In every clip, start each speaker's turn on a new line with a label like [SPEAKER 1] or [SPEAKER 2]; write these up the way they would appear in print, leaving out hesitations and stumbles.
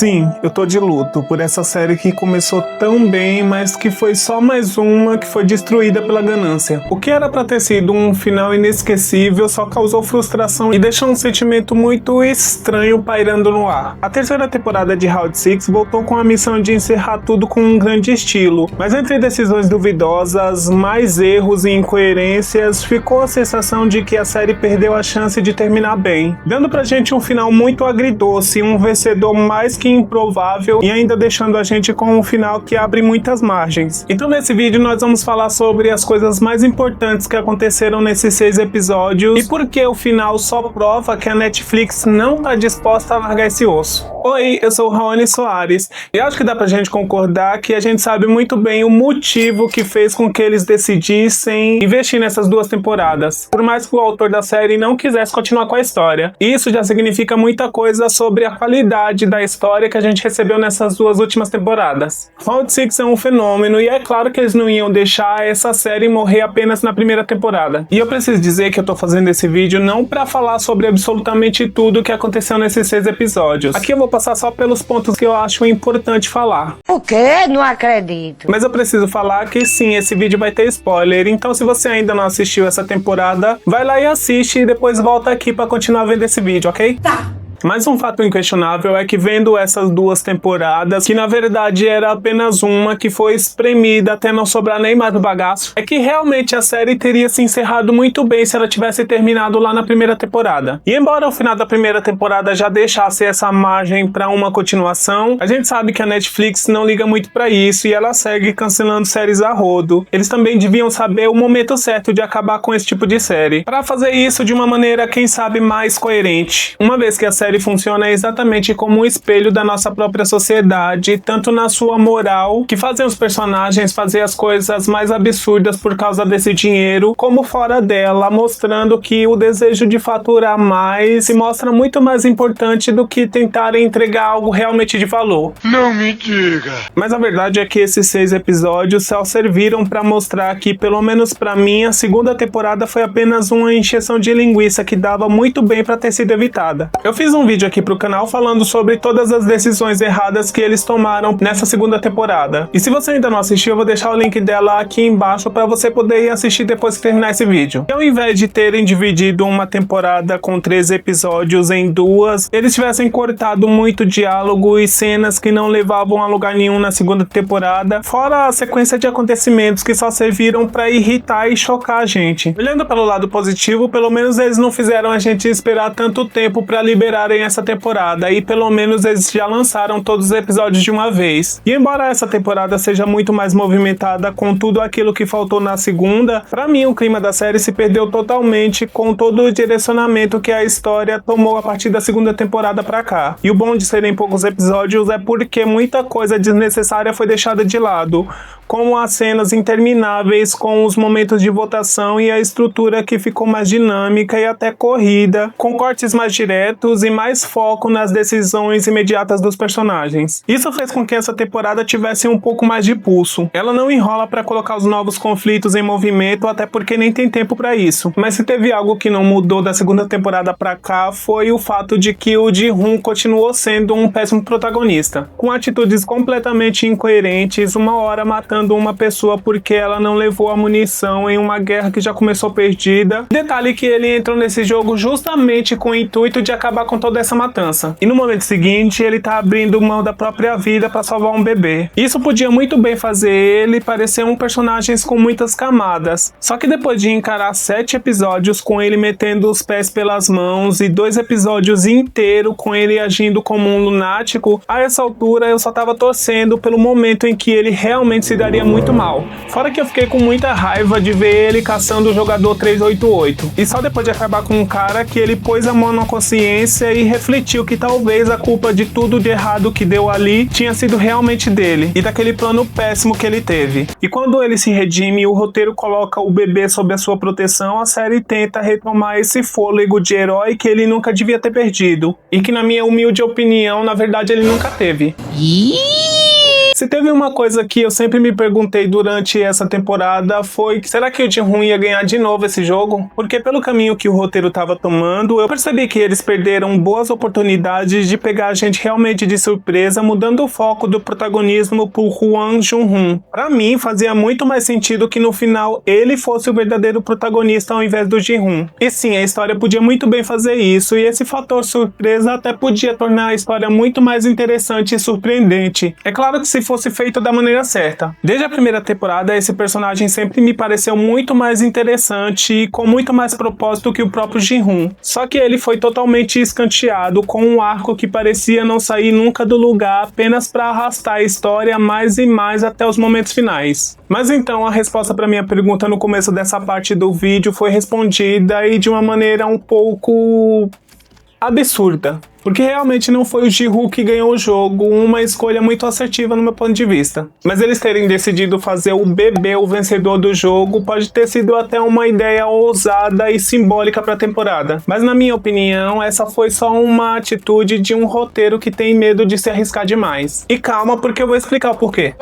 [SPEAKER 1] Sim, eu tô de luto por essa série que começou tão bem, mas que foi só mais uma que foi destruída pela ganância. O que era pra ter sido um final inesquecível só causou frustração e deixou um sentimento muito estranho pairando no ar. A terceira temporada de Round 6 voltou com a missão de encerrar tudo com um grande estilo, mas entre decisões duvidosas, mais erros e incoerências, ficou a sensação de que a série perdeu a chance de terminar bem, dando pra gente um final muito agridoce, um vencedor mais que improvável e ainda deixando a gente com um final que abre muitas margens. Então nesse vídeo nós vamos falar sobre as coisas mais importantes que aconteceram nesses 6 episódios e por que o final só prova que a Netflix não está disposta a largar esse osso. Oi, eu sou o Raoni Soares e acho que dá pra gente concordar que a gente sabe muito bem o motivo que fez com que eles decidissem investir nessas 2 temporadas, por mais que o autor da série não quisesse continuar com a história. Isso já significa muita coisa sobre a qualidade da história que a gente recebeu nessas 2 últimas temporadas. Round 6 é um fenômeno e é claro que eles não iam deixar essa série morrer apenas na primeira temporada. E eu preciso dizer que eu tô fazendo esse vídeo não pra falar sobre absolutamente tudo que aconteceu nesses 6 episódios. Aqui eu vou passar só pelos pontos que eu acho importante falar.
[SPEAKER 2] O quê? Não acredito.
[SPEAKER 1] Mas eu preciso falar que sim, esse vídeo vai ter spoiler, então se você ainda não assistiu essa temporada, vai lá e assiste e depois volta aqui pra continuar vendo esse vídeo, ok?
[SPEAKER 2] Tá.
[SPEAKER 1] Mas um fato inquestionável é que vendo essas 2 temporadas, que na verdade era apenas uma que foi espremida até não sobrar nem mais do bagaço, é que realmente a série teria se encerrado muito bem se ela tivesse terminado lá na primeira temporada. E embora o final da primeira temporada já deixasse essa margem para uma continuação, a gente sabe que a Netflix não liga muito para isso e ela segue cancelando séries a rodo. Eles também deviam saber o momento certo de acabar com esse tipo de série, para fazer isso de uma maneira, quem sabe, mais coerente. Uma vez que a série funciona exatamente como um espelho da nossa própria sociedade, tanto na sua moral, que fazem os personagens fazer as coisas mais absurdas por causa desse dinheiro, como fora dela, mostrando que o desejo de faturar mais se mostra muito mais importante do que tentar entregar algo realmente de valor.
[SPEAKER 3] Não me diga!
[SPEAKER 1] Mas a verdade é que esses 6 episódios só serviram para mostrar que, pelo menos para mim, a segunda temporada foi apenas uma encheção de linguiça que dava muito bem para ter sido evitada. Eu fiz um vídeo aqui pro canal falando sobre todas as decisões erradas que eles tomaram nessa segunda temporada. E se você ainda não assistiu, eu vou deixar o link dela aqui embaixo para você poder ir assistir depois que terminar esse vídeo. E ao invés de terem dividido uma temporada com 13 episódios em 2, eles tivessem cortado muito diálogo e cenas que não levavam a lugar nenhum na segunda temporada, fora a sequência de acontecimentos que só serviram para irritar e chocar a gente. Olhando pelo lado positivo, pelo menos eles não fizeram a gente esperar tanto tempo para liberarem essa temporada e pelo menos eles já lançaram todos os episódios de uma vez. E embora essa temporada seja muito mais movimentada com tudo aquilo que faltou na segunda, pra mim o clima da série se perdeu totalmente com todo o direcionamento que a história tomou a partir da segunda temporada pra cá. E o bom de serem poucos episódios é porque muita coisa desnecessária foi deixada de lado, como as cenas intermináveis com os momentos de votação e a estrutura que ficou mais dinâmica e até corrida, com cortes mais diretos e mais foco nas decisões imediatas dos personagens. Isso fez com que essa temporada tivesse um pouco mais de pulso. Ela não enrola para colocar os novos conflitos em movimento, até porque nem tem tempo para isso. Mas se teve algo que não mudou da segunda temporada para cá, foi o fato de que o Ji-hoon continuou sendo um péssimo protagonista, com atitudes completamente incoerentes, uma hora matando uma pessoa porque ela não levou a munição em uma guerra que já começou perdida. Detalhe que ele entrou nesse jogo justamente com o intuito de acabar com toda essa matança. E no momento seguinte, ele tá abrindo mão da própria vida para salvar um bebê. Isso podia muito bem fazer ele parecer um personagem com muitas camadas. Só que depois de encarar 7 episódios com ele metendo os pés pelas mãos e 2 episódios inteiros com ele agindo como um lunático, a essa altura eu só tava torcendo pelo momento em que ele realmente se daria muito mal. Fora que eu fiquei com muita raiva de ver ele caçando o jogador 388. E só depois de acabar com um cara que ele pôs a mão na consciência e refletiu que talvez a culpa de tudo de errado que deu ali tinha sido realmente dele e daquele plano péssimo que ele teve. E quando ele se redime e o roteiro coloca o bebê sob a sua proteção, a série tenta retomar esse fôlego de herói que ele nunca devia ter perdido e que, na minha humilde opinião, na verdade ele nunca teve. Se teve uma coisa que eu sempre me perguntei durante essa temporada foi, será que o Ji-hoon ia ganhar de novo esse jogo? Porque pelo caminho que o roteiro tava tomando, eu percebi que eles perderam boas oportunidades de pegar a gente realmente de surpresa, mudando o foco do protagonismo pro Hwang Jung-hoon. Pra mim, fazia muito mais sentido que no final ele fosse o verdadeiro protagonista ao invés do Ji-hoon. E sim, a história podia muito bem fazer isso, e esse fator surpresa até podia tornar a história muito mais interessante e surpreendente. É claro que se fosse feito da maneira certa. Desde a primeira temporada, esse personagem sempre me pareceu muito mais interessante e com muito mais propósito que o próprio Ji-hoon. Só que ele foi totalmente escanteado com um arco que parecia não sair nunca do lugar, apenas para arrastar a história mais e mais até os momentos finais. Mas então a resposta para minha pergunta no começo dessa parte do vídeo foi respondida e de uma maneira um pouco absurda. Porque realmente não foi o Ji-hoon que ganhou o jogo, uma escolha muito assertiva no meu ponto de vista. Mas eles terem decidido fazer o bebê o vencedor do jogo pode ter sido até uma ideia ousada e simbólica para a temporada. Mas na minha opinião, essa foi só uma atitude de um roteiro que tem medo de se arriscar demais. E calma, porque eu vou explicar o porquê.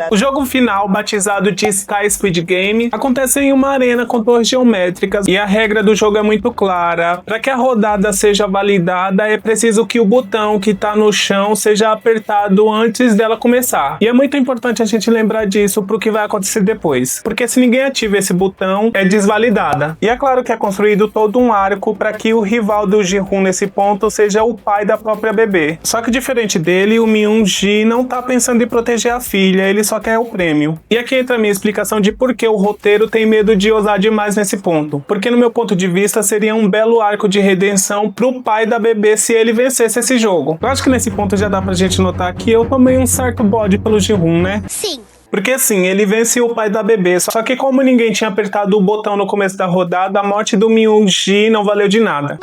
[SPEAKER 1] O jogo final, batizado de Sky Speed Game, acontece em uma arena com torres geométricas e a regra do jogo é muito clara. Para que a rodada seja validada, é preciso que o botão que tá no chão seja apertado antes dela começar. E é muito importante a gente lembrar disso pro que vai acontecer depois. Porque se ninguém ativa esse botão, é desvalidada. E é claro que é construído todo um arco para que o rival do Ji-hoon nesse ponto seja o pai da própria bebê. Só que diferente dele, o Myung-ji não tá pensando em proteger a filha, ele só quer o prêmio. E aqui entra a minha explicação de por que o roteiro tem medo de ousar demais nesse ponto. Porque no meu ponto de vista seria um belo arco de redenção pro pai da bebê se ele vencesse esse jogo. Eu acho que nesse ponto já dá pra gente notar que eu tomei um certo bode pelo Ji-hoon, né?
[SPEAKER 2] Sim.
[SPEAKER 1] Porque assim, ele vence o pai da bebê, só que como ninguém tinha apertado o botão no começo da rodada, a morte do Myung-ji não valeu de nada.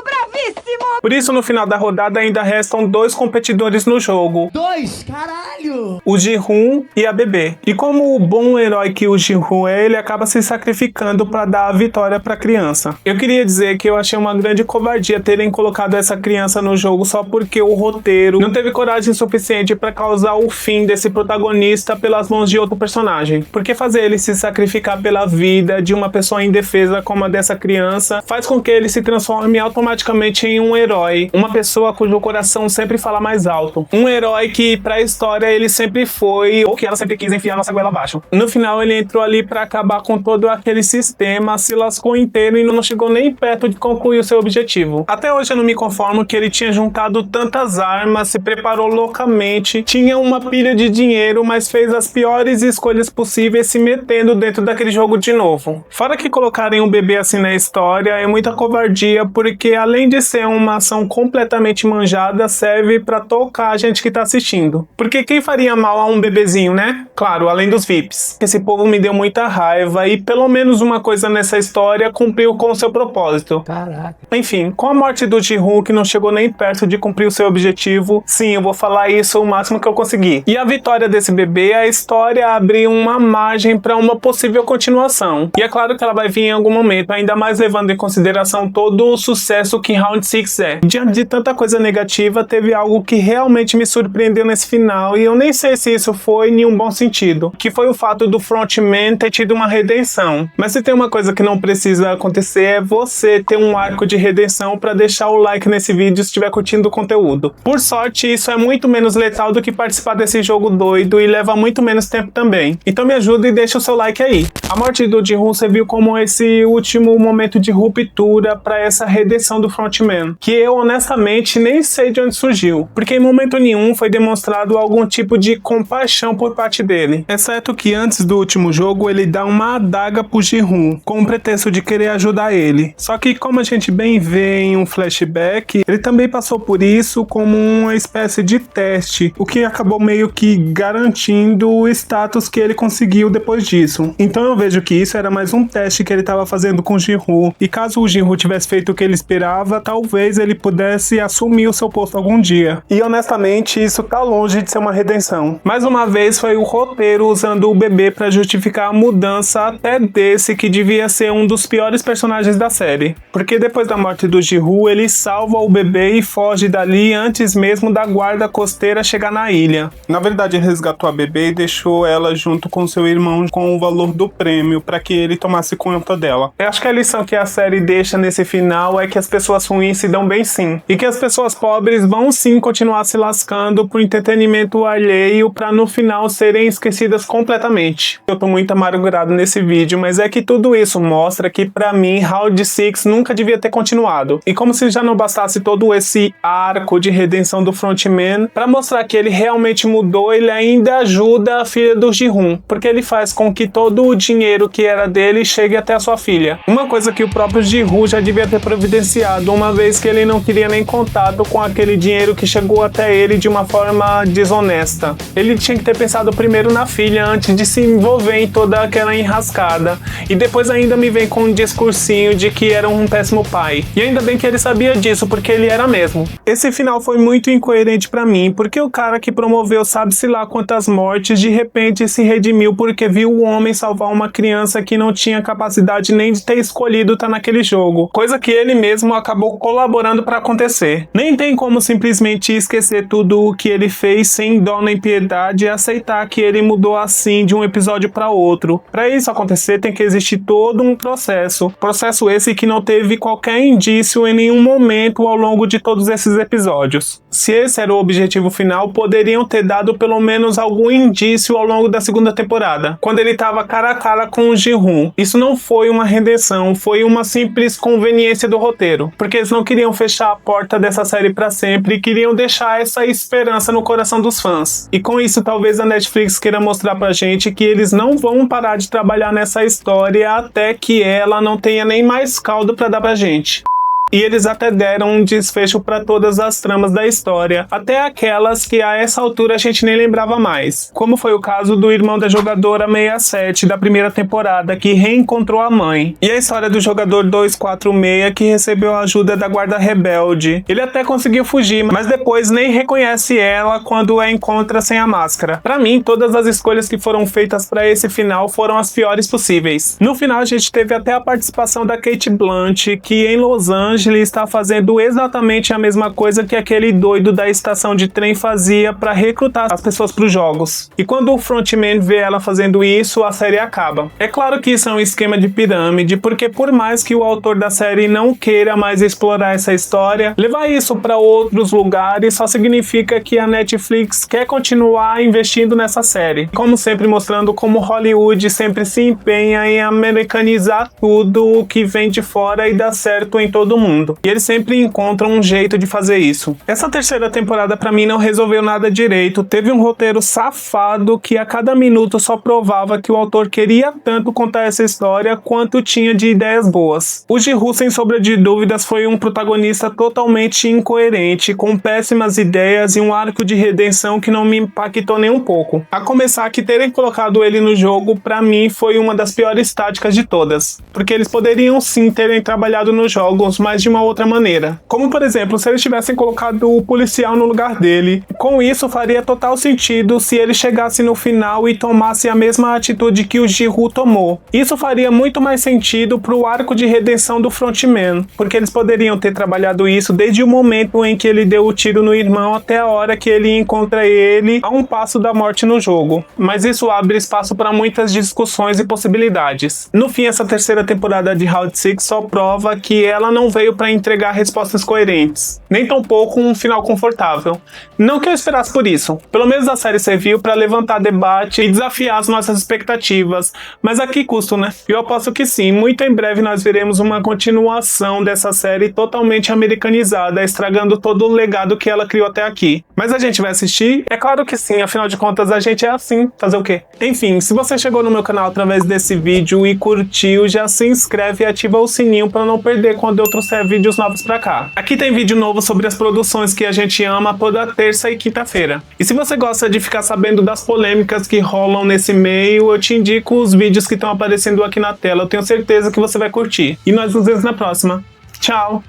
[SPEAKER 1] Bravíssimo! Por isso, no final da rodada, ainda restam 2 competidores no jogo.
[SPEAKER 3] 2? Caralho!
[SPEAKER 1] O Ji-hoon e a bebê. E como o bom herói que o Ji-hoon é, ele acaba se sacrificando para dar a vitória para a criança. Eu queria dizer que eu achei uma grande covardia terem colocado essa criança no jogo só porque o roteiro não teve coragem suficiente para causar o fim desse protagonista pelas mãos de outro personagem. Porque fazer ele se sacrificar pela vida de uma pessoa indefesa como a dessa criança faz com que ele se transforme automaticamente em um herói, uma pessoa cujo coração sempre fala mais alto, um herói que pra história ele sempre foi, ou que ela sempre quis enfiar nossa goela abaixo. No final ele entrou ali pra acabar com todo aquele sistema, se lascou inteiro e não chegou nem perto de concluir o seu objetivo. Até hoje eu não me conformo que ele tinha juntado tantas armas, se preparou loucamente, tinha uma pilha de dinheiro, mas fez as piores escolhas possíveis se metendo dentro daquele jogo de novo. Fora que colocarem um bebê assim na história é muita covardia, porque além de ser uma ação completamente manjada, serve pra tocar a gente que tá assistindo. Porque quem faria mal a um bebezinho, né? Claro, além dos VIPs. Esse povo me deu muita raiva e pelo menos uma coisa nessa história cumpriu com o seu propósito.
[SPEAKER 3] Caraca.
[SPEAKER 1] Enfim, com a morte do Ji-hoon, que não chegou nem perto de cumprir o seu objetivo, sim, eu vou falar isso o máximo que eu conseguir. E a vitória desse bebê, a história abriu uma margem pra uma possível continuação. E é claro que ela vai vir em algum momento, ainda mais levando em consideração todo o sucesso que Round 6 é. Diante de tanta coisa negativa, teve algo que realmente me surpreendeu nesse final, e eu nem sei se isso foi em um bom sentido, que foi o fato do frontman ter tido uma redenção. Mas se tem uma coisa que não precisa acontecer, é você ter um arco de redenção pra deixar o like nesse vídeo se estiver curtindo o conteúdo. Por sorte, isso é muito menos letal do que participar desse jogo doido e leva muito menos tempo também. Então me ajuda e deixa o seu like aí. A morte do Ji-hoon serviu como esse último momento de ruptura pra essa redenção do frontman, que eu honestamente nem sei de onde surgiu, porque em momento nenhum foi demonstrado algum tipo de compaixão por parte dele, exceto que antes do último jogo ele dá uma adaga pro Ji-hoon, com o pretexto de querer ajudar ele. Só que como a gente bem vê em um flashback, ele também passou por isso como uma espécie de teste, o que acabou meio que garantindo o status que ele conseguiu depois disso. Então eu vejo que isso era mais um teste que ele estava fazendo com o Ji-hoon, e caso o Ji-hoon tivesse feito o que ele esperava, talvez ele ele pudesse assumir o seu posto algum dia. E honestamente, isso tá longe de ser uma redenção. Mais uma vez foi o roteiro usando o bebê pra justificar a mudança até desse que devia ser um dos piores personagens da série. Porque depois da morte do Ji-Woo, ele salva o bebê e foge dali antes mesmo da guarda costeira chegar na ilha. Na verdade, ele resgatou a bebê e deixou ela junto com seu irmão com o valor do prêmio para que ele tomasse conta dela. Eu acho que a lição que a série deixa nesse final é que as pessoas ruins se dão bem sim. E que as pessoas pobres vão sim continuar se lascando por entretenimento alheio para no final serem esquecidas completamente. Eu tô muito amargurado nesse vídeo, mas é que tudo isso mostra que pra mim Round 6 nunca devia ter continuado. E como se já não bastasse todo esse arco de redenção do frontman, pra mostrar que ele realmente mudou, ele ainda ajuda a filha do Ji-Hoon, porque ele faz com que todo o dinheiro que era dele chegue até a sua filha. Uma coisa que o próprio Ji-Hoon já devia ter providenciado, uma vez que ele não queria nem contato com aquele dinheiro que chegou até ele de uma forma desonesta. Ele tinha que ter pensado primeiro na filha antes de se envolver em toda aquela enrascada. E depois ainda me vem com um discursinho de que era um péssimo pai. E ainda bem que ele sabia disso, porque ele era mesmo. Esse final foi muito incoerente pra mim, porque o cara que promoveu sabe-se lá quantas mortes, de repente se redimiu porque viu o homem salvar uma criança que não tinha capacidade nem de ter escolhido estar naquele jogo. Coisa que ele mesmo acabou colaborando pra acontecer. Nem tem como simplesmente esquecer tudo o que ele fez sem dó nem piedade e aceitar que ele mudou assim de um episódio pra outro. Pra isso acontecer tem que existir todo um processo. Processo esse que não teve qualquer indício em nenhum momento ao longo de todos esses episódios. Se esse era o objetivo final, poderiam ter dado pelo menos algum indício ao longo da segunda temporada, quando ele tava cara a cara com o Ji-Hoon. Isso não foi uma redenção, foi uma simples conveniência do roteiro, porque eles não queriam fechar a porta dessa série pra sempre e queriam deixar essa esperança no coração dos fãs. E com isso talvez a Netflix queira mostrar pra gente que eles não vão parar de trabalhar nessa história até que ela não tenha nem mais caldo pra dar pra gente. E eles até deram um desfecho para todas as tramas da história, até aquelas que a essa altura a gente nem lembrava mais, como foi o caso do irmão da jogadora 67 da primeira temporada, que reencontrou a mãe, e a história do jogador 246 que recebeu a ajuda da guarda rebelde. Ele até conseguiu fugir, mas depois nem reconhece ela quando a encontra sem a máscara. Para mim, todas as escolhas que foram feitas para esse final foram as piores possíveis. No final a gente teve até a participação da Cate Blanchett, que em Los Angeles está fazendo exatamente a mesma coisa que aquele doido da estação de trem fazia para recrutar as pessoas para os jogos. E quando o frontman vê ela fazendo isso, a série acaba. É claro que isso é um esquema de pirâmide, porque por mais que o autor da série não queira mais explorar essa história, levar isso para outros lugares só significa que a Netflix quer continuar investindo nessa série. Como sempre mostrando como Hollywood sempre se empenha em americanizar tudo o que vem de fora e dá certo em todo mundo. E eles sempre encontram um jeito de fazer isso. Essa terceira temporada pra mim não resolveu nada direito. Teve um roteiro safado que a cada minuto só provava que o autor queria tanto contar essa história quanto tinha de ideias boas. O Ji-Hoon, sem sombra de dúvidas, foi um protagonista totalmente incoerente, com péssimas ideias e um arco de redenção que não me impactou nem um pouco. A começar que terem colocado ele no jogo, pra mim, foi uma das piores táticas de todas. Porque eles poderiam sim terem trabalhado nos jogos, mas de uma outra maneira. Como, por exemplo, se eles tivessem colocado o policial no lugar dele. Com isso, faria total sentido se ele chegasse no final e tomasse a mesma atitude que o Ji-Hoon tomou. Isso faria muito mais sentido pro arco de redenção do frontman, porque eles poderiam ter trabalhado isso desde o momento em que ele deu o tiro no irmão até a hora que ele encontra ele a um passo da morte no jogo. Mas isso abre espaço para muitas discussões e possibilidades. No fim, essa terceira temporada de Round 6 só prova que ela não veio para entregar respostas coerentes, nem tampouco um final confortável. Não que eu esperasse por isso. Pelo menos a série serviu para levantar debate e desafiar as nossas expectativas, mas a que custo, né? Eu aposto que sim, muito em breve nós veremos uma continuação dessa série totalmente americanizada, estragando todo o legado que ela criou até aqui. Mas a gente vai assistir? É claro que sim, afinal de contas a gente é assim, fazer o quê? Enfim, se você chegou no meu canal através desse vídeo e curtiu, já se inscreve e ativa o sininho para não perder quando eu trouxer vídeos novos pra cá. Aqui tem vídeo novo sobre as produções que a gente ama toda terça e quinta-feira. E se você gosta de ficar sabendo das polêmicas que rolam nesse meio, eu te indico os vídeos que estão aparecendo aqui na tela. Eu tenho certeza que você vai curtir. E nós nos vemos na próxima. Tchau!